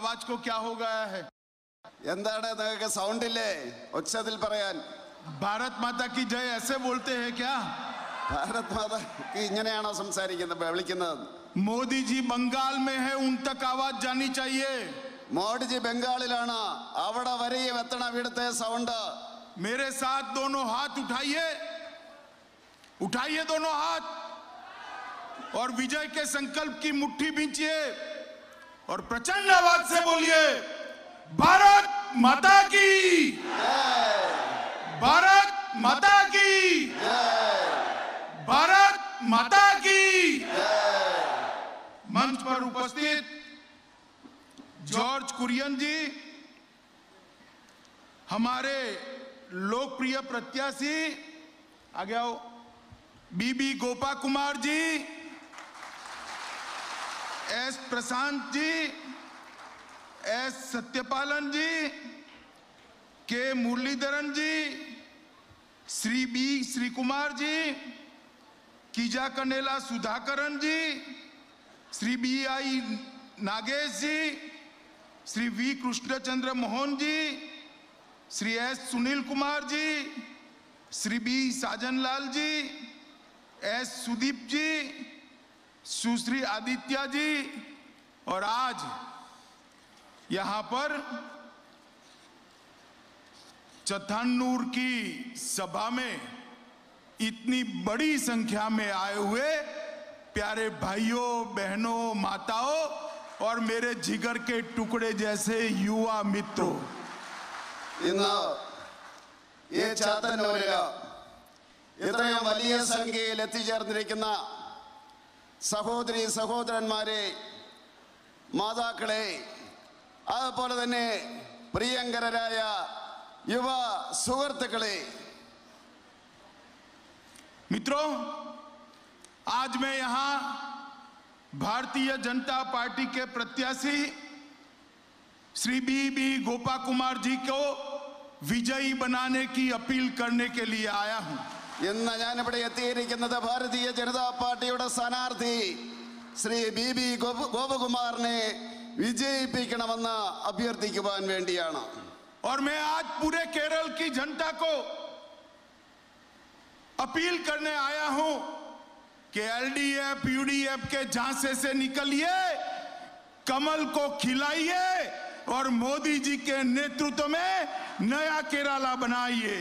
आवाज को क्या हो गया है? എന്താണ് നിങ്ങൾക്ക് സൗണ്ട് ഇല്ലേ ഉച്ചത്തിൽ പറയാൻ? भारत माता की जय ऐसे बोलते हैं क्या? ഭാരത് മാതാ ഇങ്ങനെയാണോ സംസാരിക്കുന്നത് വിളിക്കുന്നത്? मोदी जी बंगाल में है, उन तक आवाज जानी चाहिए. മോഡിജി ബംഗാളിലാണ്, അവിടെ വരെയും എത്തണം ഇവിടുത്തെ സൗണ്ട്. मेरे साथ दोनों हाथ उठाइए, उठाइए दोनों हाथ और विजय के संकल्प की मुट्ठी भींचिए और प्रचंड आवाज से बोलिए भारत माता की, भारत माता की, भारत माता की. मंच पर उपस्थित जॉर्ज कुरियन जी, हमारे लोकप्रिय प्रत्याशी, आगे आओ, B B Gopa Kumar ji, S Prashanth ji, S Sathyapalan ji, K Muraleedharan ji, Shri B Sreekumar ji, Kizhakkanela Sudhakaran ji, Shri B I Nagesh ji, Shri V Krishnachandra Mohan ji, Shri S Sunil Kumar ji, Shri B Sajanlal ji, S Sudeep ji, Sushri Aditya ji, और आज यहां पर चथानूर की सभा में इतनी बड़ी संख्या में आए हुए प्यारे भाइयों बहनों माताओं और मेरे जिगर के टुकड़े जैसे युवा मित्रों, ഇന്ന് ഈ ചാത്തന്നൂരില് ഇത്രയും വലിയ സംഖ്യയിൽ എത്തിച്ചേർന്നിരിക്കുന്ന സഹോദരി സഹോദരന്മാരെ, മാതാക്കളെ, അതുപോലെ തന്നെ പ്രിയങ്കരായ യുവ സുഹൃത്തുക്കളെ, मित्रों, आज मैं यहां भारतीय जनता पार्टी के प्रत्याशी श्री बी गोपा कुमार जी को विजयी बनाने की अपील करने के लिए आया हूं. ഇന്ന് ഞാനിവിടെ എത്തിയിരിക്കുന്നത് ഭാരതീയ ജനതാ പാർട്ടിയുടെ സ്ഥാനാർത്ഥി ശ്രീ ബി ഗോപകുമാറിനെ വിജയിപ്പിക്കണമെന്ന് അഭ്യർത്ഥിക്കുവാൻ വേണ്ടിയാണ്. और मैं आज पूरे केरल की जनता को अपील करने आया हूं कि एलडीएफ यूडीएफ के झांसे से निकलिए, कमल को खिलाइए और मोदी जी के नेतृत्व में नया केरला बनाइए.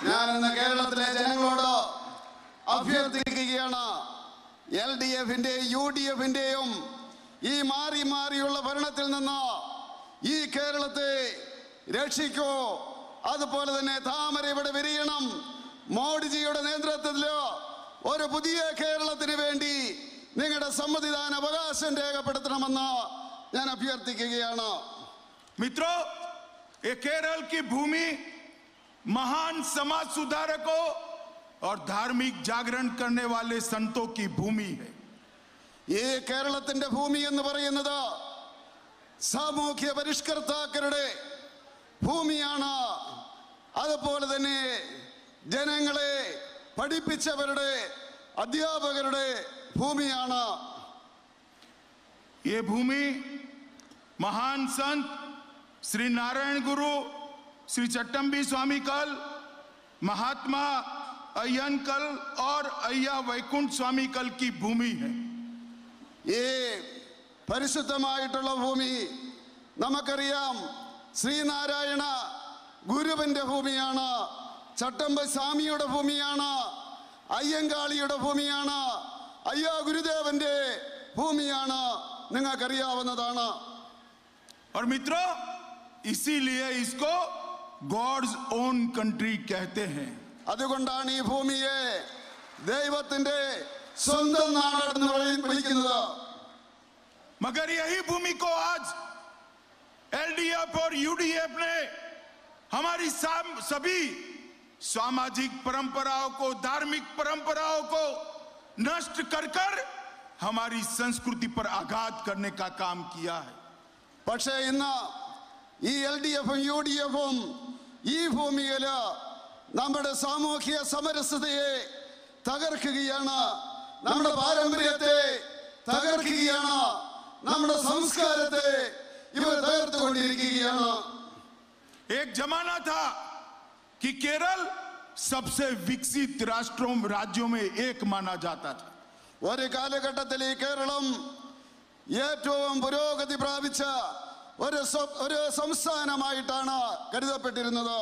ഞാൻ ഇന്ന് കേരളത്തിലെ ജനങ്ങളോട് അഭ്യർത്ഥിക്കുകയാണ്, എൽഡിഎഫിന്റെയും യുഡിഎഫിന്റെയും ഈ മാറി മാറിയുള്ള ഭരണത്തിൽ നിന്ന് ഈ കേരളത്തെ രക്ഷിക്കൂ. അതുപോലെ തന്നെ താമര ഇവിടെ വിരിയണം. മോഡിജിയുടെ നേതൃത്വത്തിൽ ഒരു പുതിയ കേരളത്തിന് വേണ്ടി നിങ്ങളുടെ സമ്മതിദാന അവകാശം രേഖപ്പെടുത്തണമെന്ന് ഞാൻ അഭ്യർത്ഥിക്കുകയാണ്. मित्रों, ये केरल की भूमि महान समाज सुधारकों और धार्मिक जागरण करने वाले संतों की भूमि है. ഈ കേരളത്തിന്റെ ഭൂമി എന്ന് പറയുന്നത് സാമൂഹ്യ പരിഷ്കർത്താക്കളുടെ ഭൂമിയാണ്. അതുപോലെ തന്നെ ജനങ്ങളെ പഠിപ്പിച്ചവരുടെ അധ്യാപകരുടെ ഭൂമിയാണ്. ये भूमि महान संत श्री नारायण गुरु, श्री चट्टंबी स्वामी कल, महात्मा अय्यन कल और अय्या वैकुंठ स्वामी कल की भूमि है. ഈ പരിശുദ്ധമായിട്ടുള്ള ഭൂമി നമുക്കറിയാം, ശ്രീനാരായണ ഗുരുവിന്റെ ഭൂമിയാണ്, ചട്ടമ്പി സ്വാമിയുടെ ഭൂമിയാണ്, അയ്യങ്കാളിയുടെ ഭൂമിയാണ്, അയ്യാ ഗുരുദേവന്റെ ഭൂമിയാണ്, നിങ്ങൾക്കറിയാവുന്നതാണ്. और मित्रों, इसीलिए इसको गॉड्स ओन कंट्री कहते हैं. അതുകൊണ്ടാണ് ഈ ഭൂമിയെ ദൈവത്തിന്റെ സ്വന്തം നാടെന്ന് വിളിക്കുന്നത്. मगर यही भूमि को आज एलडीएफ और यूडीएफ ने हमारी सभी सामाजिक परंपराओं को, धार्मिक परंपराओं को नष्ट कर कर हमारी संस्कृति पर आघात करने का काम किया है. പക്ഷേ ഇന്ന് ഈ എൽഡിഎഫും യുഡിഎഫും ഈ ഭൂമിയിൽ നമ്മുടെ സാമൂഹ്യ സമരസതയെ തകർക്കുകയാണ്, നമ്മുടെ പാരമ്പര്യത്തെ തകർക്കുകയാണ്, നമ്മുടെ സംസ്കാരത്തെ ഇവർ തകർത്തുകൊണ്ടിരിക്കുകയാണ്. एक जमाना था कि केरल सबसे विकसित राज्यों में एक माना जाता था. ഒരു കാലഘട്ടത്തിൽ ഈ കേരളം ഏറ്റവും പുരോഗതി പ്രാപിച്ച ഒരു സംസ്ഥാനമായിട്ടാണ് കരുതപ്പെട്ടിരുന്നത്.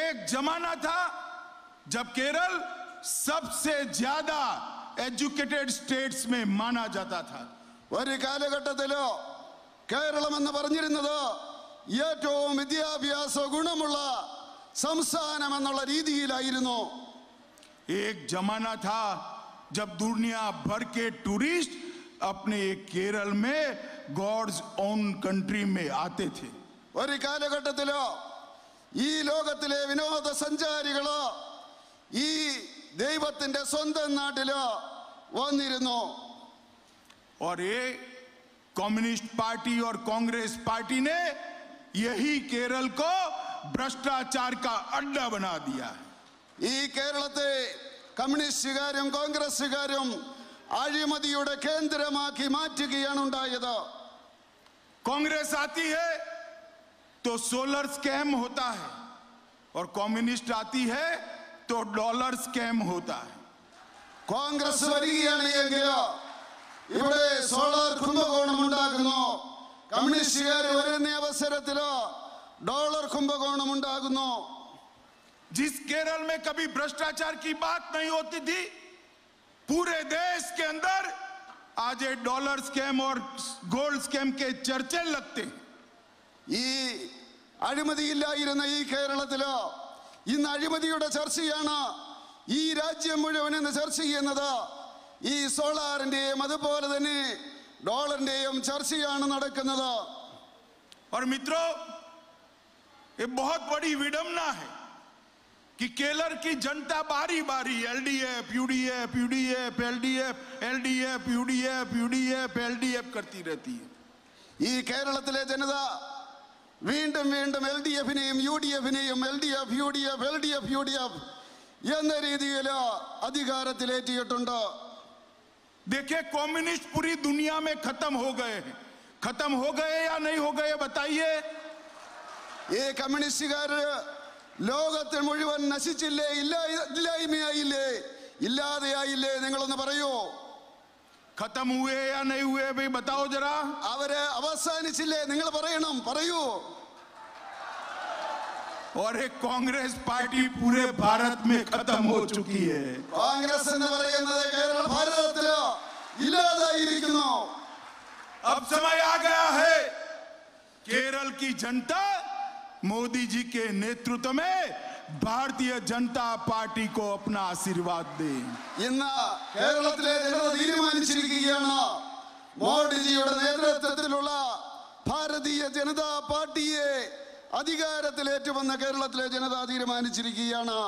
एक जमाना था जब केरल सबसे ज्यादा एजुकेटेड स्टेट्स में माना जाता था. ഒരു കാലഘട്ടത്തിലോ കേരളം എന്ന് പറഞ്ഞിരുന്നത് ഏറ്റവും വിദ്യാഭ്യാസ ഗുണമുള്ള സംസ്ഥാനം എന്നുള്ള രീതിയിലായിരുന്നു. एक जमाना था जब दुनिया भर के टूरिस्ट अपने केरल में गॉड्स ओन कंट्री में आते थे. ഒരു കാലഘട്ടത്തിലോ ഈ ലോകത്തിലെ വിനോദസഞ്ചാരികളോ ഈ ദൈവത്തിന്റെ സ്വന്തം നാട്ടിലോ വന്നിരുന്നു. और ये कम्युनिस्ट पार्टी और कांग्रेस पार्टी ने यही केरल को भ्रष्टाचार का अड्डा बना दिया है. ഈ കേരളത്തെ കമ്മ്യൂണിസ്റ്റുകാരും കോൺഗ്രസുകാരും അഴിമതിയുടെ കേന്ദ്രമാക്കി മാറ്റുകയാണ് ഉണ്ടായത്. कांग्रेस आती है तो सोलर स्कैम होता है और कम्युनिस्ट आती है तो डॉलर स्कैम होता है. കോൺഗ്രസ് വരികയാണെങ്കിൽ ഇവിടെ സോളാർ കുംഭകോണം ഉണ്ടാകുന്നു. കമ്മ്യൂണിസ്റ്റുകാർ വരുന്ന അവസരത്തിലോ ഡോളർ കുംഭകോണം ഉണ്ടാകുന്നു. जिस केरल में कभी भ्रष्टाचार की बात नहीं होती थी, पूरे देश के अंदर आज ये डॉलर स्कैम और गोल्ड स्कैम के चर्चे लगते हैं. ഈ അഴിമതിയില്ലായിരുന്ന ഈ കേരളത്തിലോ ഇന്ന് അഴിമതിയുടെ ചർച്ചയാണ് ഈ രാജ്യം മുഴുവൻ ഇന്ന് ചർച്ച ചെയ്യുന്നത്. ഈ സോളാറിന്റെയും അതുപോലെ തന്നെ ഡോളറിന്റെയും ചർച്ചയാണ് നടക്കുന്നത്. और मित्रों, ये बहुत बड़ी विडंबना है कि केरल की जनता बारी बारी LDF UDF UDF LDF LDF UDF UDF LDF करती रहती है. ഈ കേരളത്തിലെ ജനത വീണ്ടും വീണ്ടും എൽഡിഎഫിനെയും യുഡിഎഫിനെയും എൽഡിഎഫ് യുഡിഎഫ് എൽഡിഎഫ് യുഡിഎഫ് എന്ന രീതിയിൽ അധികാരത്തിലേറ്റിയിട്ടുണ്ട്. देखिए, कम्युनिस्ट पूरी दुनिया में खत्म हो गए हैं. खत्म हो गए या नहीं हो गए बताइए. ഈ കമ്മ്യൂണിസ്റ്റുകാർ ലോകത്തിൽ മുഴുവൻ നശിച്ചില്ലേ? ഇല്ലായ്മയായില്ലേ? ഇല്ലാതെയായില്ലേ? നിങ്ങളൊന്ന് പറയൂ. खत्म हुए या नहीं हुए भाई बताओ जरा. അവര് അവസാനിച്ചില്ലേ? നിങ്ങൾ പറയണം, പറയൂ. और एक कांग्रेस पार्टी पूरे भारत में खत्म हो चुकी है. കോൺഗ്രസ് എന്ന് പറയുന്നത് കേരള ഭാരതത്തിലോ ഇല്ലാതായിരിക്കുന്നു. अब समय आ गया है केरल की जनता मोदी जी के नेतृत्व में भारतीय जनता पार्टी को अपना आशीर्वाद दे. ഇന്ന് കേരളത്തിലെ ജനത തീരുമാനിച്ചിരിക്കുകയാണ് മോഡിജിയുടെ നേതൃത്വത്തിലുള്ള ഭാരതീയ ജനതാ പാർട്ടിയെ അധികാരത്തിലേറ്റുവന്ന കേരളത്തിലെ ജനത തീരുമാനിച്ചിരിക്കുകയാണ്.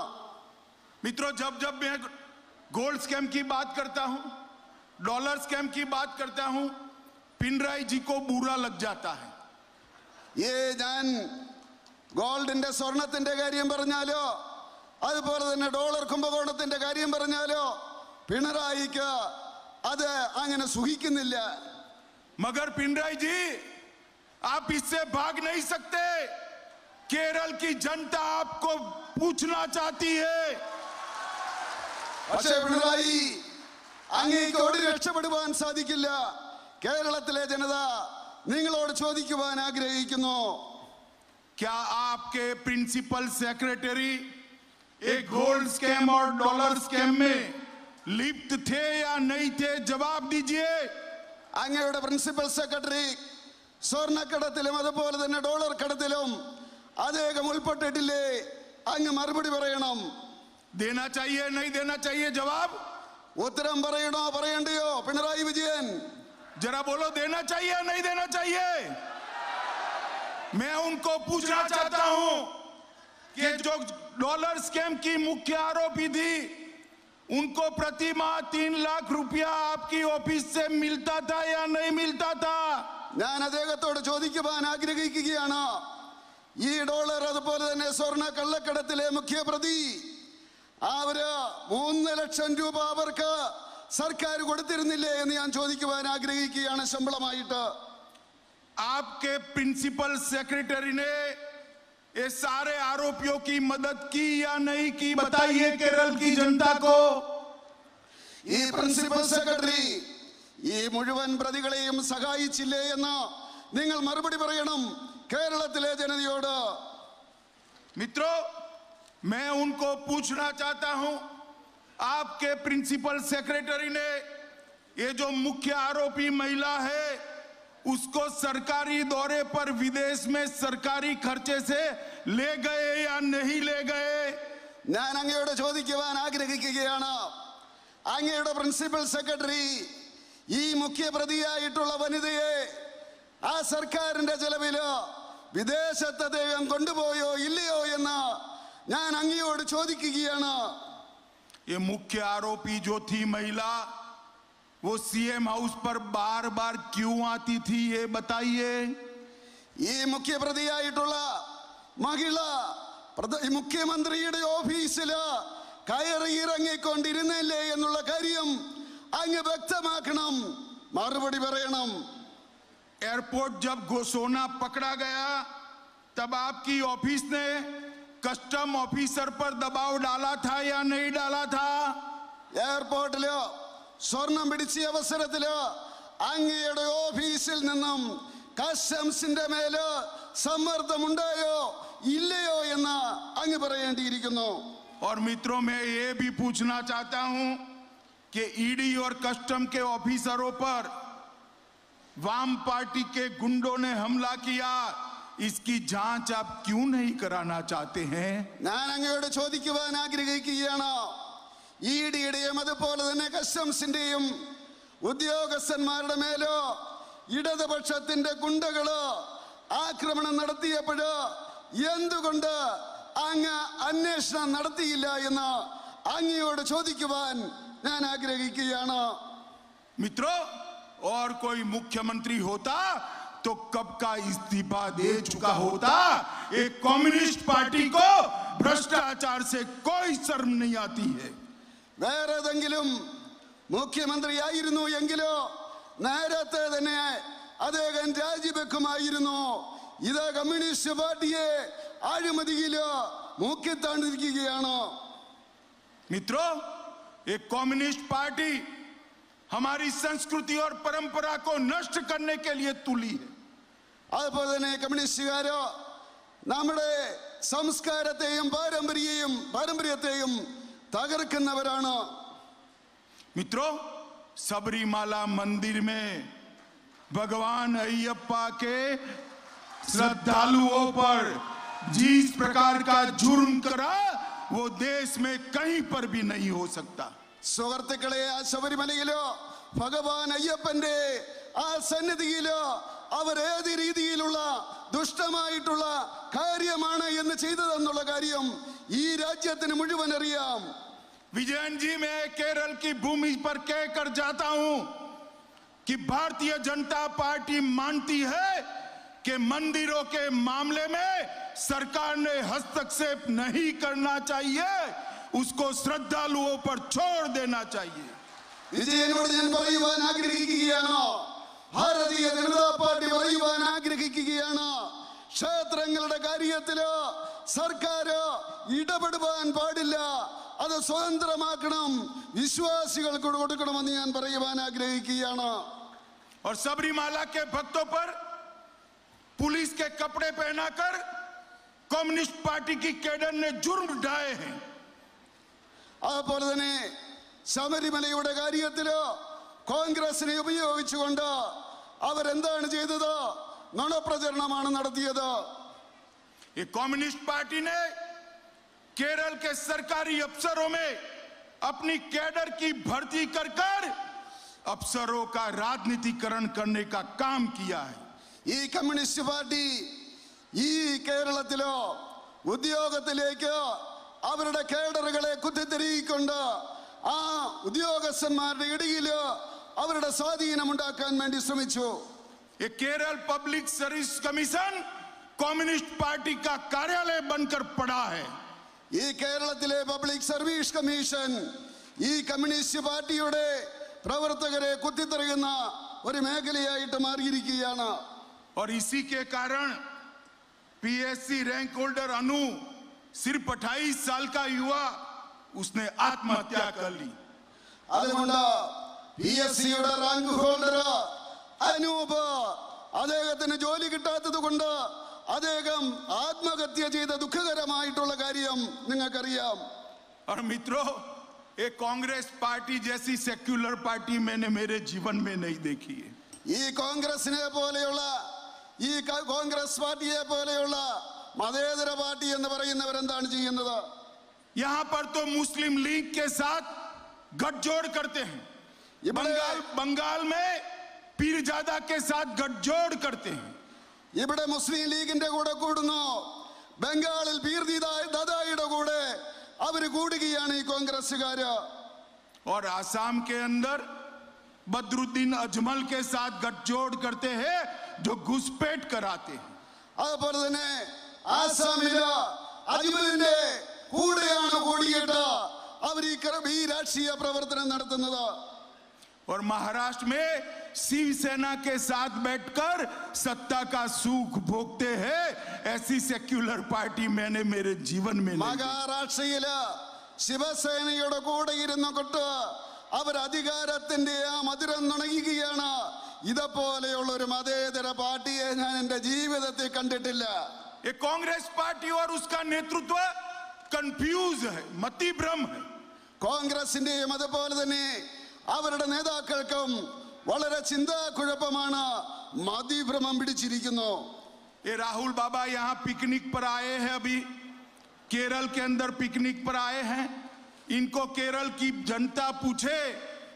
मित्रों, जब जब मैं गोल्ड स्कैम की बात करता हूं, डॉलर स्कैम की बात करता हूं, पिनराई जी को बुरा लग जाता है. ഞാൻ ഗോൾഡിന്റെ സ്വർണത്തിന്റെ കാര്യം പറഞ്ഞാലോ അതുപോലെ തന്നെ ഡോളർ കുംഭകോണത്തിന്റെ കാര്യം പറഞ്ഞാലോ പിണറായിക്ക് അത് അങ്ങനെ സുഖിക്കുന്നില്ല. मगर पिनराई जी, आप इससे भाग नहीं सकते. केरल की जनता आपको पूछना चाहती है. പക്ഷേ പിണറായി, അങ്ങേക്ക് ഓടി രക്ഷപ്പെടുവാൻ സാധിക്കില്ല. കേരളത്തിലെ ജനത നിങ്ങളോട് ചോദിക്കുവാൻ ആഗ്രഹിക്കുന്നു. क्या आपके प्रिंसिपल सेक्रेटरी एक गोल्ड स्कैम और डॉलर स्कैम में लिप्त थे या नहीं थे? जवाब दीजिए. അങ്ങയുടെ പ്രിൻസിപ്പൽ സെക്രട്ടറി സ്വർണ്ണക്കടത്തിലും അതുപോലെ തന്നെ ഡോളർ കടത്തിലും അദ്ദേഹം ഉൾപ്പെട്ടിട്ടില്ലേ? അങ്ങ് മറുപടി പറയണം. देना चाहिए नहीं देना चाहिए? जवाब. ഉത്തരം പറയണോ പറയണ്ടയോ പിണറായി വിജയൻ? जरा बोलो, देना चाहिए नहीं देना चाहिए? मैं उनको पूछना चाहता हूं कि जो डॉलर स्कैम की मुख्य आरोपी थी, उनको प्रति माह 3 लाख रुपया आपकी ऑफिस से मिलता था या नहीं मिलता था? ഞാൻ അദ്ദേഹത്തോട് ചോദിക്കുവാൻ ആഗ്രഹിക്കുകയാണ്. ഈ ഡോളർ അതുപോലെ തന്നെ സ്വർണ്ണ കള്ളക്കടത്തിലെ മുഖ്യപ്രതി അവര് 3 ലക്ഷം രൂപ അവർക്ക് സർക്കാർ കൊടുത്തിരുന്നില്ലേ എന്ന് ഞാൻ ചോദിക്കുവാൻ ആഗ്രഹിക്കുകയാണ് ശമ്പളമായിട്ട്. आपके प्रिंसिपल सेक्रेटरी ने ये सारे आरोपियों की मदद की या नहीं की, बताइए केरल की जनता को। ഈ പ്രിൻസിപ്പൽ സെക്രട്ടറി ഈ മുഴുവൻ പ്രതികളെയും സഹായിച്ചില്ലേ എന്ന് നിങ്ങൾ മറുപടി പറയണം കേരളത്തിലെ ജനതയോട്। मित्रों, मैं उनको पूछना चाहता हूं, आपके प्रिंसिपल सेक्रेटरी ने ये जो मुख्य आरोपी महिला है उसको सरकारी दौरे पर विदेश में सरकारी खर्चे से ले गए या नहीं ले गए? ഞാൻ അങ്ങയോട് ചോദിക്കുവാൻ ആഗ്രഹിക്കുകയാണ്, അങ്ങയുടെ പ്രിൻസിപ്പൽ സെക്രട്ടറി ഈ മുഖ്യപ്രതിയായിട്ടുള്ള വനിതയെ ആ സർക്കാരിന്റെ ചെലവില് വിദേശത്ത് അദ്ദേഹം കൊണ്ടുപോയോ ഇല്ലയോ എന്ന് ഞാൻ അങ്ങയോട് ചോദിക്കുകയാണ്। ये मुख्य आरोपी जो थी महिला, वो सीएम हाउस पर बार बार क्यों आती थी, ये बताइए। ഈ മുഖ്യപ്രതിയായിട്ടുള്ള മഹിള മുഖ്യമന്ത്രിയുടെ ഓഫീസില് കയറി ഇറങ്ങിക്കൊണ്ടിരുന്നില്ലേ എന്നുള്ള കാര്യം അങ്ങ് വ്യക്തമാക്കണം, മറുപടി പറയണം। एयरपोर्ट जब गोसोना पकड़ा गया तब आपकी ऑफिस ने कस्टम ऑफिसर पर दबाव डाला था या नहीं डाला था? എയർപോർട്ടില് സ്വർണം പിടിച്ച അവസരത്തില് അങ്ങയുടെ ഓഫീസിൽ നിന്നും കസ്റ്റംസിന്റെ മേല് സമ്മർദ്ദമുണ്ടായോ ഇല്ലയോ എന്ന് അങ്ങ് പറയേണ്ടിയിരിക്കുന്നു। और मित्रों, मैं ये भी पूछना चाहता हूं कि ईडी और कस्टम के ऑफिसरों पर वाम पार्टी के गुंडों ने हमला किया, इसकी जांच आप क्यों नहीं कराना चाहते हैं? ഞാൻ അങ്ങയോട് ചോദിക്കുവാൻ ആഗ്രഹിക്കുകയാണ്, ഇഡിയുടെയും അതുപോലെ തന്നെ കസ്റ്റംസിന്റെയും ഉദ്യോഗസ്ഥന്മാരുടെ മേലോ ഇടതുപക്ഷത്തിന്റെ ഗുണ്ടകള് ആക്രമണം നടത്തിയപ്പോഴ് എന്തുകൊണ്ട് അങ്ങ് അന്വേഷണം നടത്തിയില്ല എന്ന് അങ്ങയോട് ചോദിക്കുവാൻ ഞാൻ ആഗ്രഹിക്കുകയാണ്। मित्रों, और कोई मुख्यमंत्री होता तो कब का इस्तीफा दे चुका होता। एक कम्युनिस्ट पार्टी को भ्रष्टाचार से कोई शर्म नहीं आती है। വേറെ ഏതെങ്കിലും മുഖ്യമന്ത്രി ആയിരുന്നു എങ്കിലോ നേരത്തെ തന്നെ അദ്ദേഹം രാജിവെക്കുമായിരുന്നു। ഇത് കമ്മ്യൂണിസ്റ്റ് പാർട്ടിയെ അഴിമതിയില് മുക്കിത്താണ്ടിരിക്കുകയാണ്। मित्रों, एक कम्युनिस्ट पार्टी हमारी संस्कृति और परंपरा को नष्ट करने के लिए तुली है। അതുപോലെ തന്നെ കമ്മ്യൂണിസ്റ്റുകാര് നമ്മുടെ സംസ്കാരത്തെയും പാരമ്പര്യത്തെയും തകർക്കുന്നവരാണ്। मित्रों, सबरीमाला मंदिर में भगवान अय्यप्पा के श्रद्धालुओं पर जिस प्रकार का जुर्म करा वो देश में कहीं पर भी नहीं हो सकता। സുഹൃത്തുക്കളെ, ആ ശബരിമലയിലോ ഭഗവാൻ അയ്യപ്പന്റെ ആ സന്നിധിയിലോ അവർ ഏത് രീതിയിലുള്ള ദുഷ്ടമായിട്ടുള്ള കാര്യമാണ് എന്ന് ചെയ്തതെന്നുള്ള കാര്യം ഈ രാജ്യത്തിന് മുഴുവൻ അറിയാം। विजयन जी, मैं केरल की भूमि पर कहकर जाता हूं कि भारतीय जनता पार्टी मानती है कि मंदिरों के मामले में सरकार ने हस्तक्षेप नहीं करना चाहिए, उसको श्रद्धालुओं पर छोड़ देना चाहिए। വിജയനോട് ഞാൻ പറയുവാൻ ആഗ്രഹിക്കുകയാണ്, ഭാരതീയ ജനതാ പാർട്ടി പറയുവാൻ ആഗ്രഹിക്കുകയാണ്, ക്ഷേത്രങ്ങളുടെ കാര്യത്തില് സർക്കാർ ഇടപെടുവാൻ പാടില്ല, അത് സ്വതന്ത്രമാക്കണം, വിശ്വാസികൾക്ക് കൊടുക്കണമെന്ന് ഞാൻ പറയുവാൻ ആഗ്രഹിക്കുകയാണ്। और सबरीमाला के भक्तों पर पुलिस के कपड़े पहनाकर कम्युनिस्ट पार्टी की कैडर ने जुर्म ढाए हैं। അതുപോലെ തന്നെ ശബരിമലയുടെ കാര്യത്തില് കോൺഗ്രസിനെ ഉപയോഗിച്ചുകൊണ്ട് അവരെന്താണ് ചെയ്തത്? നുണപ്രചരണമാണ് നടത്തിയത്। ये कम्युनिस्ट पार्टी ने केरल के सरकारी अफसरों में अपनी कैडर की भर्ती कर अफसरों का राजनीतिकरण करने का काम किया है। ഈ കമ്മ്യൂണിസ്റ്റ് പാർട്ടി ഈ കേരളത്തിലോ ഉദ്യോഗത്തിലേക്ക് അവരുടെ കേഡറുകളെ കുത്തിത്തിരിക്കൊണ്ട് ആ ഉദ്യോഗസ്ഥന്മാരുടെ ഇടയില് അവരുടെ സ്വാധീനം ഉണ്ടാക്കാൻ വേണ്ടി ശ്രമിച്ചു। ये Kerala public service commission communist party का कार्यालय बनकर पड़ा है। ഈ കേരളത്തിലെ പബ്ലിക് സർവീസ് കമ്മീഷൻ ഈ കമ്മ്യൂണിസ്റ്റ് പാർട്ടിയുടെ പ്രവർത്തകരെ കുത്തിത്തെറിയുന്ന ഒരു മേഖലയായിട്ട് മാറിയിരിക്കുകയാണ്। और इसी के कारण पीएससी रैंक होल्डर अनु सिर्फ 28 साल का युवा उसने आत्महत्या कर ली। അതുകൊണ്ട് PSCയുടെ റാങ്ക് ഹോൾഡർ അനൂപ് അദ്ദേഹത്തിന് ജോലി കിട്ടാത്തത് കൊണ്ട് അദ്ദേഹം ആത്മഹത്യ ചെയ്ത ദുഃഖകരമായിട്ടുള്ള കാര്യം നിങ്ങൾക്കറിയാം. और मित्रों, एक कांग्रेस पार्टी जैसी सेक्युलर पार्टी मैंने मेरे जीवन में नहीं देखी है. ഈ കോൺഗ്രസിനെ പോലെയുള്ള ഈ കോൺഗ്രസ് പാർട്ടിയെ പോലെയുള്ള മതേതര പാർട്ടി എന്ന് പറയുന്നവരെന്താണ് ചെയ്യുന്നത്? यहाँ पर तो मुस्लिम लीग के साथ गठजोड़ करते हैं. बंगाल में पीरजादा के साथ गठजोड़ करते हैं. ഇവിടെ മുസ്ലിം ലീഗിന്റെ കൂടെ കൂടുന്നു, ബംഗാളിൽ പീർദാദായുടെ കൂടെ അവർ കൂടുകയാണ് ഈ കോൺഗ്രസുകാര്. और आसाम के अंदर बदरुद्दीन अजमल के साथ गठजोड़ करते हैं जो घुसपैठ कराते हैं. അതുപോലെ തന്നെ ആസാമില് അജ്മലിന്റെ കൂടെയാണ് കൂടിയിട്ട് അവർ ഈ രാഷ്ട്രീയ പ്രവർത്തനം നടത്തുന്നത്. और महाराष्ट्र में शिवसेना के साथ बैठकर सत्ता का सुख भोगते हैं. ऐसी सेक्युलर पार्टी मैंने मेरे जीवन में नहीं. മഹാരാഷ്ട്രയില് ശിവസേനയുടെ കൂടെ ഇരുന്നു കൊണ്ട് അവർ അധികാരത്തിന്റെ ആ മധുരം നുണയുകയാണ്. ഇതുപോലെയുള്ള ഒരു മതേതര പാർട്ടിയെ ഞാൻ എന്റെ ജീവിതത്തിൽ കണ്ടിട്ടില്ല. ये कांग्रेस पार्टी और उसका नेतृत्व कंफ्यूज है, मति भ्रम है. കോൺഗ്രസിന്റെയും അതുപോലെ തന്നെ അവരുടെ നേതാക്കൾക്കും വളരെ ചിന്താക്കുഴപ്പമാണ്, മതിഭ്രമം പിടിച്ചിരിക്കുന്നു. ये राहुल बाबा यहाँ पिकनिक पर आए हैं, अभी केरल के अंदर पिकनिक पर आए हैं. इनको केरल की जनता पूछे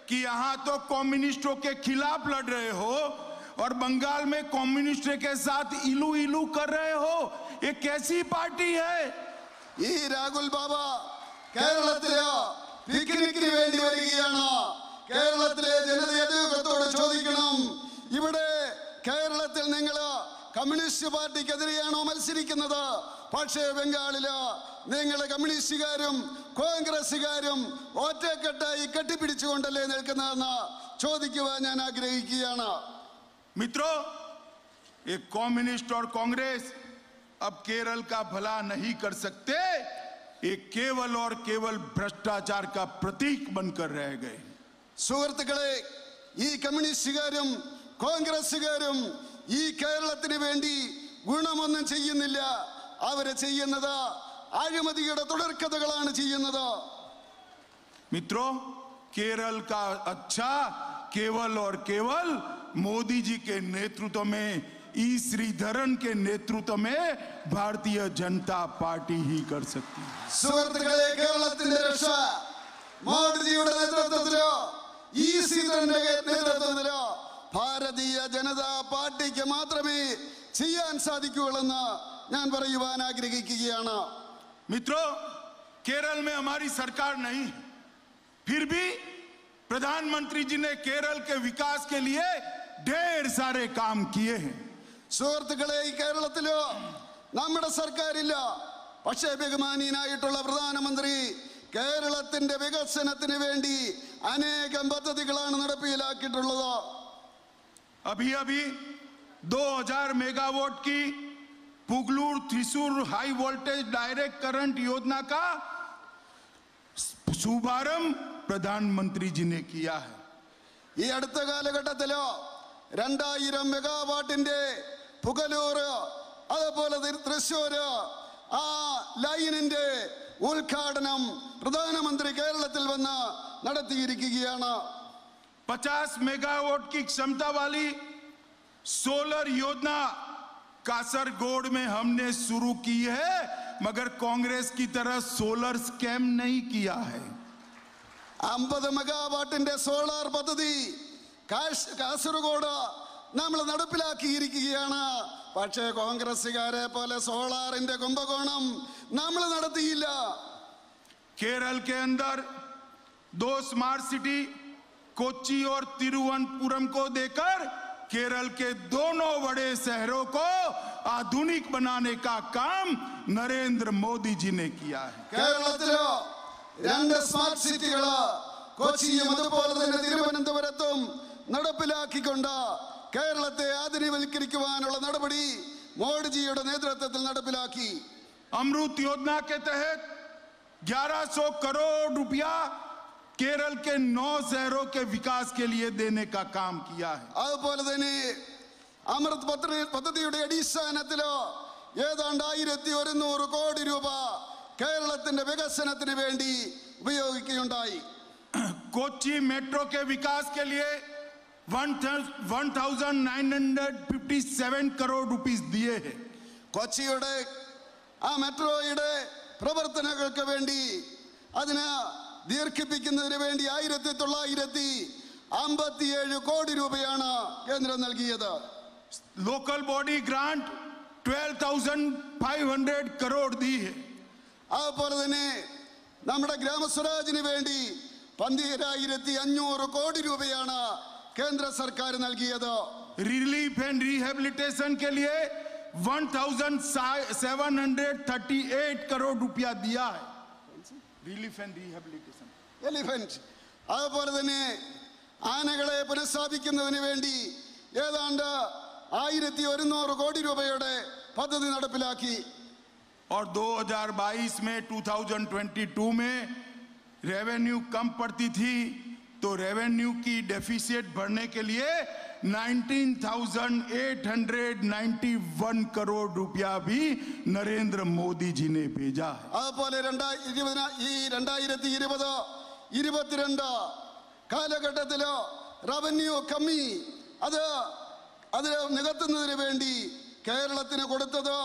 कि यहाँ तो कम्युनिस्टों के खिलाफ लड़ रहे हो और बंगाल में कम्युनिस्टों के साथ इलू इलू कर रहे हो, ये कैसी पार्टी है? ഈ രാഹുൽ ബാബ കേരളത്തില് പിക്നിക്കിന് വേണ്ടി വരികയാണ്. കേരളത്തിലെ ജനതയോട് ചോദിക്കണം, ഇവിടെ കേരളത്തിൽ നിങ്ങൾ കമ്മ്യൂണിസ്റ്റ് പാർട്ടിക്കെതിരെയാണോ മത്സരിക്കുന്നത്? പക്ഷേ ബംഗാളില് നിങ്ങൾ കമ്മ്യൂണിസ്റ്റുകാരും കോൺഗ്രസുകാരും ഒറ്റക്കെട്ടായി കെട്ടിപ്പിടിച്ചുകൊണ്ടല്ലേ നിൽക്കുന്നതെന്ന് ചോദിക്കുവാൻ ഞാൻ ആഗ്രഹിക്കുകയാണ്. मित्रों, एक कम्युनिस्ट और कांग्रेस अब केरल का भला नहीं कर सकते. ये केवल और केवल भ्रष्टाचार का प्रतीक बनकर रह गए. സുഹൃത്തുക്കളെ, ഈ കമ്മ്യൂണിസ്റ്റുകാരും കോൺഗ്രസുകാരും ഈ കേരളത്തിന് വേണ്ടി ഗുണമൊന്നും ചെയ്യുന്നില്ല. അവരെ ചെയ്യുന്നത് അഴിമതിയുടെ തുടർക്കഥകളാണ് ചെയ്യുന്നത്. मित्रों, केरल का अच्छा केवल और केवल मोदी जी के नेतृत्व में, ई श्रीधरन के नेतृत्व में भारतीय जनता पार्टी ही कर सकती है. സുഹൃത്തുക്കളെ, കേരളത്തിന്റെ രക്ഷ മോദിജിയുടെ നേതൃത്വത്തിലോ ഈ ശ്രീധരന്റെ നേതൃത്വത്തിലോ ഭാരതീയ ജനതാ പാർട്ടിക്ക് മാത്രമേ ചെയ്യാൻ സാധിക്കുകയുള്ളെന്ന് ഞാൻ പറയുവാൻ ആഗ്രഹിക്കുകയാണ്. मित्रों, केरल में हमारी सरकार नहीं, फिर भी प्रधानमंत्री जी ने केरल के विकास के लिए ढेर सारे काम किए हैं. സുഹൃത്തുക്കളെ, ഈ കേരളത്തിലോ നമ്മുടെ സർക്കാരില്ല, പക്ഷേ ബഹുമാനീയനായിട്ടുള്ള പ്രധാനമന്ത്രി കേരളത്തിന്റെ വികസനത്തിന് വേണ്ടി അനേകം പദ്ധതികളാണ് നടപ്പിലാക്കിയിട്ടുള്ളത്. अभी अभी 2000 मेगावाट की Pugalur Thrissur high voltage direct current योजना का शुभारंभ प्रधानमंत्री जी ने किया है. ഈ അടുത്ത കാലഘട്ടത്തിലോ 2000 മെഗാവാട്ടിന്റെ പുകലൂർ അതുപോലെ തൃശ്ശൂര് ആ ലൈനിന്റെ ഉദ്ഘാടനം പ്രധാനമന്ത്രി കേരളത്തിൽ വന്ന് നടത്തിയിരിക്കുകയാണ്. 50 मेगावाट की क्षमता वाली सोलर योजना कासरगोड में हमने शुरू की है, मगर कांग्रेस की तरह सोलर स्कैम नहीं किया है. 50 മെഗാവാട്ടിന്റെ സോളാർ പദ്ധതി കാസർഗോഡ് നമ്മൾ നടപ്പിലാക്കിയിരിക്കുകയാണ്. പക്ഷേ കോൺഗ്രസുകാരെ പോലെ സോളാറിന്റെ കുംഭകോണം നമ്മൾ നടത്തിയില്ല. केरल के अंदर 2 स्मार्ट सिटी कोच्चि और तिरुवनंतपुरम को देकर केरल के दोनों बड़े शहरों को आधुनिक बनाने का काम नरेंद्र मोदी जी ने किया है. കേരളത്തിലോ 2 സ്മാർട്ട് സിറ്റികള് കൊച്ചിയും അതുപോലെ തന്നെ തിരുവനന്തപുരത്തും നടപ്പിലാക്കിക്കൊണ്ട് കേരളത്തെ ആധുനികവൽക്കരിക്കുവാനുള്ള നടപടി മോഡിജിയുടെ നേതൃത്വത്തിൽ നടപ്പിലാക്കി. अमृत योजना के तहत 1100 करोड़ रुपया केरल के 9 शहरों के विकास के लिए देने का काम किया है. അതുപോലെ തന്നെ അമൃത് പദ്ധതിയുടെ അടിസ്ഥാനത്തിലോ ഏതാണ്ട് 1100 കോടി രൂപ കേരളത്തിന്റെ വികസനത്തിന് വേണ്ടി ഉപയോഗിക്കുകയുണ്ടായി. कोच्चि मेट्रो के विकास के लिए 1957 करोड़ रुपीस दिए हैं. കൊച്ചിയുടെ ആ മെട്രോയുടെ പ്രവർത്തനങ്ങൾക്ക് വേണ്ടി അതിനെ ദീർഘിപ്പിക്കുന്നതിന് വേണ്ടി 1957 കോടി രൂപയാണ് കേന്ദ്രം നൽകിയത്. लोकल बॉडी ग्रांट 12,500 करोड़ दी है. അതുപോലെ തന്നെ നമ്മുടെ ഗ്രാമസ്വരാജിന് വേണ്ടി 12,500 കോടി രൂപയാണ് കേന്ദ്ര സർക്കാർ നൽകിയത്. रिलीफ एंड रिहेबिलिटेशन के लिए 1,738 करोड़ रुपया दिया है. Relief and rehabilitation elephant. അതുപോലെ തന്നെ ആനകളെ പുനഃസ്ഥാപിക്കുന്നതിന് വേണ്ടി ഏതാണ്ട് 1,100 കോടി രൂപയുടെ പദ്ധതി നടപ്പിലാക്കി. और 2022 में 2022 में रेवेन्यू कम पड़ती थी तो रेवेन्यू की डेफिसिट भरने के लिए 19,891 करोड़ रुपया भी नरेंद्र मोदी जी ने भेजा है. അതുപോലെ 2020-22 കാലഘട്ടത്തിലോ റവന്യൂ കമ്മി അത് നികത്തുന്നതിന് വേണ്ടി കേരളത്തിന് കൊടുത്തത്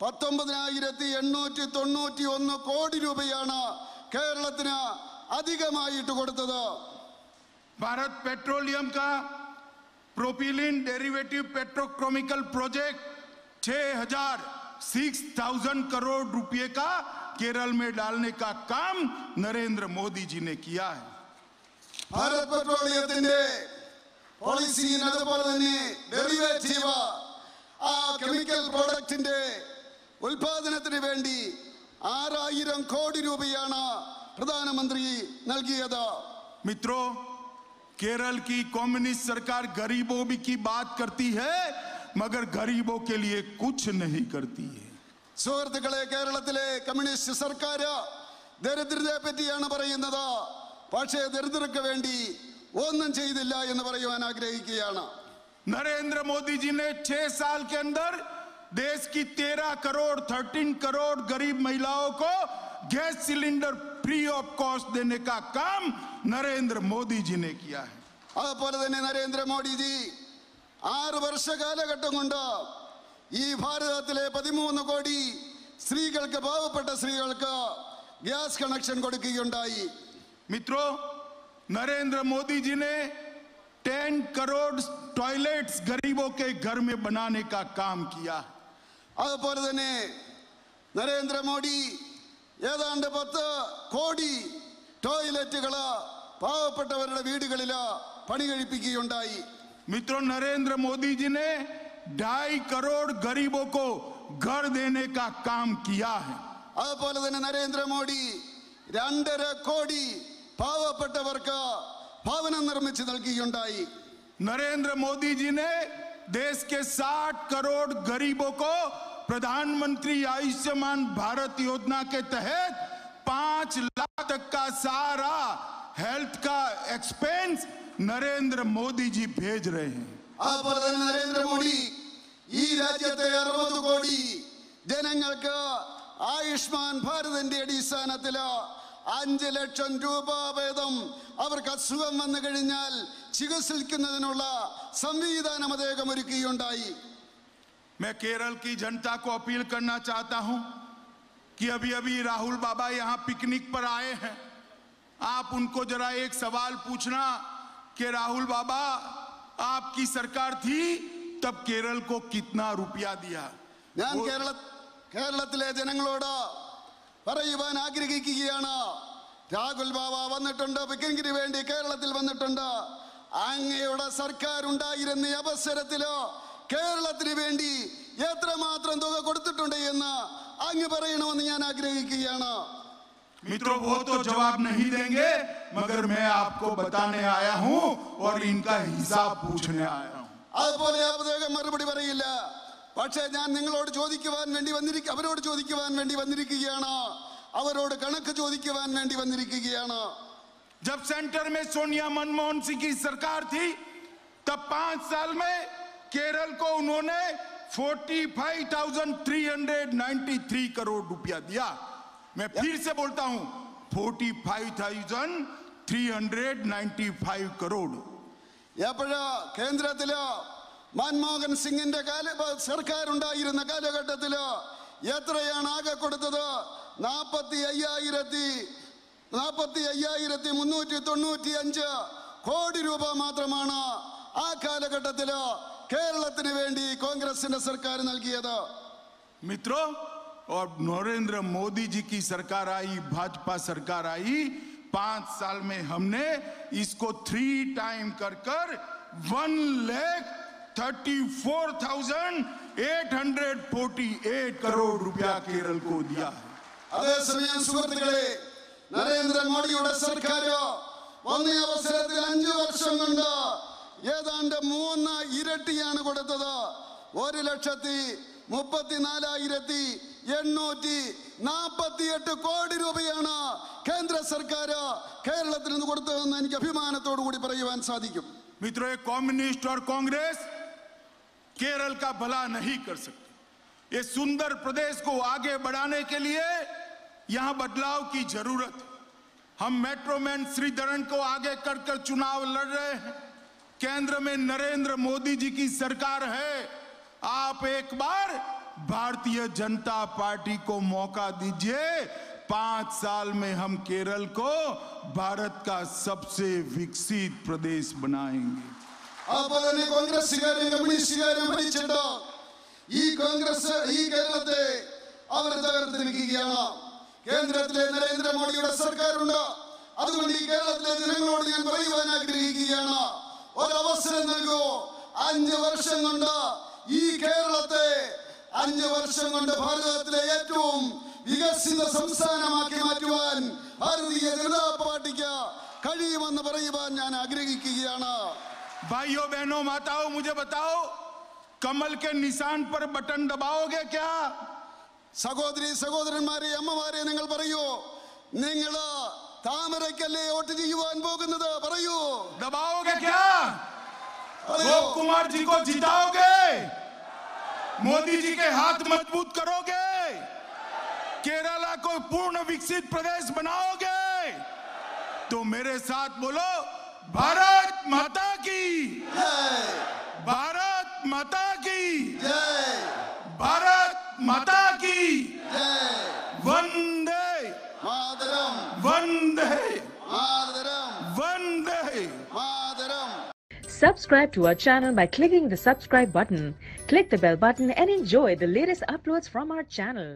19,891 കോടി രൂപയാണ് കേരളത്തിന് अधिकमाയിട്ട് കൊടുത്തത്. भारत पेट्रोलियम का propylene derivative petrochemical project 6,000 crore रुपए का केरल में डालने का काम नरेंद्र मोदी जी ने किया है. भारत പെട്രോളിയത്തിന്റെ പോളിസിയും അതുപോലെ തന്നെ ഡെറിവേറ്റീവ് ആ കെമിക്കൽ പ്രോഡക്റ്റിന്റെ ഉൽപാദനത്തിന് വേണ്ടി 6,000 കോടി രൂപയാണ് प्रधानमंत्री നൽകിയത്. मित्रों, केरल की कम्युनिस्ट सरकार गरीबों की बात करती है मगर गरीबों के लिए कुछ नहीं करती है. സുഹൃത്തുക്കളെ, കേരളത്തിലെ കമ്മ്യൂണിസ്റ്റ് സർക്കാർ ദരിദ്രരെ പറ്റിയാണ് പറയുന്നത്, പക്ഷേ ദരിദ്രർക്ക് വേണ്ടി ഒന്നും ചെയ്തില്ല എന്ന് പറയുവാൻ ആഗ്രഹിക്കുകയാണ്. नरेंद्र मोदी जी ने 6 साल के अंदर देश की 13 करोड़ गरीब महिलाओं को gas cylinder free of cost देने का काम नरेंद्र मोदी जी ने किया है. അതുപോലെ തന്നെ നരേന്ദ്രമോദിജി 6 വർഷ കാലഘട്ടം കൊണ്ട് ഈ ഭാരതത്തിലെ 13 കോടി സ്ത്രീകൾക്ക്, പാവപ്പെട്ട സ്ത്രീകൾക്ക് ഗ്യാസ് കണക്ഷൻ കൊടുക്കുകയുണ്ടായി. मित्रों, नरेंद्र मोदी जी ने 10 करोड़ टॉयलेट्स गरीबों के घर में बनाने का काम किया. അതുപോലെ തന്നെ നരേന്ദ്രമോദി ഏതാണ്ട് 10 കോടി ടോയ്ലറ്റുകൾ പാവപ്പെട്ടവരുടെ വീടുകളിൽ പണി കഴിപ്പിക്കുകയുണ്ടായി. मित्रों, नरेंद्र मोदी जी ने 2.5 करोड़ गरीबों को घर देने का काम किया है. അതുപോലെ തന്നെ നരേന്ദ്രമോദി 2.5 കോടി പാവപ്പെട്ടവർക്ക് ഭവനം നിർമ്മിച്ച് നൽകുകയുണ്ടായി. नरेंद्र मोदी जी ने देश के 60 करोड़ गरीबों को प्रधानमंत्री आयुष्मान भारत योजना के तहत 5 लाख तक का सारा हेल्थ का एक्सपेंस नरेंद्र मोदी जी भेज रहे हैं. അതുപോലെ തന്നെ നരേന്ദ്രമോദി ഈ രാജ്യത്തെ 60 കോടി ജനങ്ങൾക്ക് ആയുഷ്മാൻ ഭാരതിന്റെ അടിസ്ഥാനത്തിൽ 5 ലക്ഷം രൂപ വീതം അവർക്ക് അസുഖം വന്നു കഴിഞ്ഞാൽ ചികിത്സിക്കുന്നതിനുള്ള സംവിധാനം അദ്ദേഹം ഒരുക്കുകയുണ്ടായി. मैं केरल की जनता को अपील करना चाहता हूं कि अभी अभी राहुल बाबा यहां पिकनिक पर आए हैं. आप उनको जरा एक सवाल पूछना कि राहुल बाबा, आपकी सरकार थी तब केरल को कितना रुपया दिया? ഞാൻ കേരളത്തിലെ ജനങ്ങളോട് പറയുവാൻ ആഗ്രഹിക്കുകയാണ്. രാഹുൽ ബാബ വന്നിട്ടുണ്ട്, പിക്നിക്കിന് വേണ്ടി കേരളത്തിൽ വന്നിട്ടുണ്ട്. അങ്ങയുടെ സർക്കാർ ഉണ്ടായിരുന്ന അവസരത്തിലോ കേരളത്തിന് വേണ്ടി എത്രമാത്രം തുക കൊടുത്തിട്ടുണ്ട് എന്ന് അങ്ങ് പറയണമെന്ന് ഞാൻ ആഗ്രഹിക്കുകയാണ്. मित्रों, वो तो जवाब नहीं देंगे मगर मैं आपको बताने आया हूं और इनका हिसाब पूछने आया हूं. അതുപോലെ അദ്ദേഹം മറുപടി പറയില്ല. പക്ഷേ ഞാൻ നിങ്ങളോട് ചോദിക്കുവാൻ വേണ്ടി അവരോട് ചോദിക്കുവാൻ വേണ്ടി വന്നിരിക്കുകയാണ്. അവരോട് കണക്ക് ചോദിക്കുവാൻ വേണ്ടി വന്നിരിക്കുകയാണ്. जब सेंटर में सोनिया मनमोहन सिंह की सरकार थी तब 5 साल में केरल को उन्होंने 45,393 करोड़ रुपया दिया. मैं फिर से बोलता हूं 45,395 करोड़. എപ്പോഴാ കേന്ദ്രത്തില് മൻമോഹൻ സിംഗിന്റെ സർക്കാർ ഉണ്ടായിരുന്ന കാലഘട്ടത്തില് എത്രയാണ് ആകെ കൊടുത്തത്? 45,395 കോടി രൂപ മാത്രമാണ് ആ കാലഘട്ടത്തില് കേരളത്തിന് വേണ്ടി കോൺഗ്രസിന്റെ സർക്കാർ നൽകിയത്. मित्रों, और नरेंद्र मोदी जी की सरकार आई, भाजपा सरकार आई, 5 साल में हमने इसको 3 टाइम कर 1,34,848 करोड़ रुपया केरल को दिया है. അതേസമയം സുഹൃത്തുക്കളെ, നരേന്ദ്രമോദിയുടെ സർക്കാർ ഒന്നേ അവസരത്തിൽ 5 വർഷം കൊണ്ട് ഏതാണ്ട് 3 ഇരട്ടിയാണ് കൊടുത്തത്. 1,34,848 കോടി രൂപയാണ് കേന്ദ്ര സർക്കാർ കേരളത്തിൽ നിന്ന് കൊടുത്തതെന്ന് എനിക്ക് അഭിമാനത്തോടു കൂടി പറയുവാൻ സാധിക്കും. मित्रों, कम्युनिस्ट और कांग्रेस केरल का भला नहीं कर सकते. ये सुंदर प्रदेश को आगे बढ़ाने के लिए यहां बदलाव की जरूरत है. हम मेट्रोमैन श्रीधरन को आगे कर चुनाव लड़ रहे हैं. केंद्र में नरेंद्र मोदी जी की सरकार है. आप एक बार भारतीय जनता पार्टी को मौका दीजिए. 5 साल में हम केरल को भारत का सबसे विकसित प्रदेश बनाएंगे. അതുപോലെ കോൺഗ്രസ്സുകാരും കമ്മ്യൂണിസ്റ്റുകാരും ഭരിച്ചിട്ട് ഈ കേരളത്തെ അവർ തകർത്തിരിക്കുകയാണ്. കേന്ദ്രത്തിലെ നരേന്ദ്രമോദിയുടെ സർക്കാരുണ്ട്. അതുകൊണ്ട് ഈ കേരളത്തിലെ ജനങ്ങളോട് ഞാൻ പറയുവാൻ ആഗ്രഹിക്കുകയാണ്, ഒരവസരം നൽകൂ. 5 വർഷം കൊണ്ട് ഈ കേരളത്തെ 5 വർഷം കൊണ്ട് ഭാരതത്തിലെ ഏറ്റവും വികസിത സംസ്ഥാനമാക്കി മാറ്റുവാൻ ഭാരതീയ ജനതാ പാർട്ടിക്ക് കഴിയുമെന്ന് പറയുവാൻ ഞാൻ ആഗ്രഹിക്കുകയാണ്. भाइयों बहनों माताओं, मुझे बताओ, कमल के निशान पर बटन दबाओगे क्या? സഹോദരി സഹോദരന്മാരെ, അമ്മമാരെ, നിങ്ങൾ പറയൂ, നിങ്ങൾ താമരയ്ക്കല്ലേ വോട്ട് ചെയ്യുവാൻ പോകുന്നത്? പറയൂ, दबाओगे क्या? गोप कुमार जी को जिताओगे? मोदी जी के हाथ मजबूत करोगे? केरला को पूर्ण विकसित प्रदेश बनाओगे? तो मेरे साथ बोलो, भारत माता की जय, भारत माता की जय, भारत माता की जय, वंदे മാതരം, वंदे മാതരം, वंदे Mataram. Subscribe to our channel by clicking the subscribe button. Click the bell button and enjoy the latest uploads from our channel.